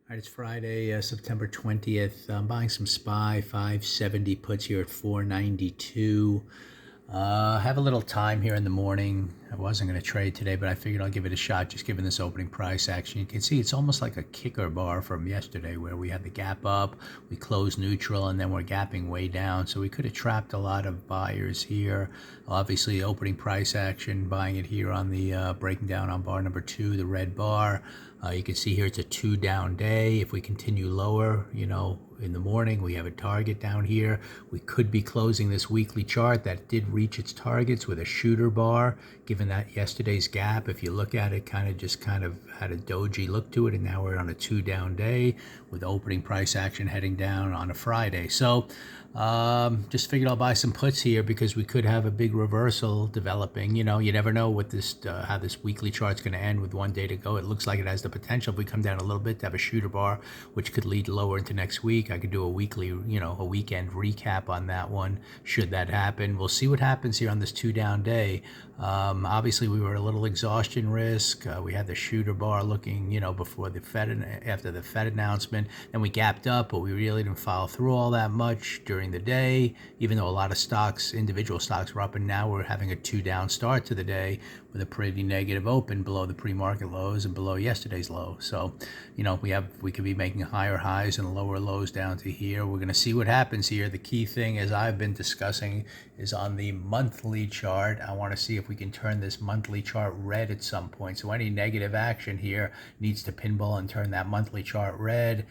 All right, it's Friday, September 20th. I'm buying some SPY 570 puts here at 492. Have a little time here in the morning. I wasn't going to trade today, but I figured I'll give it a shot just given this opening price action. You can see it's almost like a kicker bar from yesterday where we had the gap up, we closed neutral, and then we're gapping way down. So we could have trapped a lot of buyers here. Obviously, opening price action, buying it here on the breaking down on bar number 2, the red bar. You can see here it's a 2 down day. If we continue lower, in the morning, we have a target down here. We could be closing this weekly chart that did reach its targets with a shooter bar, given that yesterday's gap, if you look at it, kind of had a doji look to it, and now we're on a 2 down day with opening price action heading down on a Friday. So just figured I'll buy some puts here because we could have a big reversal developing. You never know what how this weekly chart's going to end with one day to go. It looks like it has the potential, if we come down a little bit, to have a shooter bar, which could lead lower into next week. I could do a weekly, a weekend recap on that one, should that happen. We'll see what happens here on this 2 down day. Obviously, we were a little exhaustion risk. We had the shooter bar looking, before the Fed, after the Fed announcement. Then we gapped up, but we really didn't follow through all that much during the day, even though a lot of stocks, individual stocks, were up, and now we're having a 2 down start to the day with a pretty negative open below the pre-market lows and below yesterday's low. So, we could be making higher highs and lower lows down to here. We're going to see what happens here. The key thing, as I've been discussing, is on the monthly chart. I want to see if we can turn this monthly chart red at some point. So any negative action here needs to pinball and turn that monthly chart red.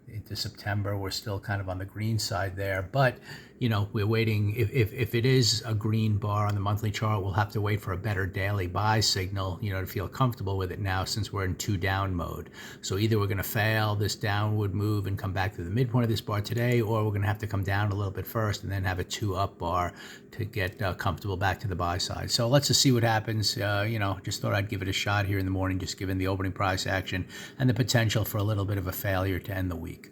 Into September, we're still kind of on the green side there, but we're waiting. If it is a green bar on the monthly chart, we'll have to wait for a better daily buy signal, to feel comfortable with it now, since we're in 2 down mode. So either we're going to fail this downward move and come back to the midpoint of this bar today, or we're going to have to come down a little bit first and then have a 2 up bar to get comfortable back to the buy side. So let's just see what happens. Just thought I'd give it a shot here in the morning, just given the opening price action and the potential for a little bit of a failure to end the week.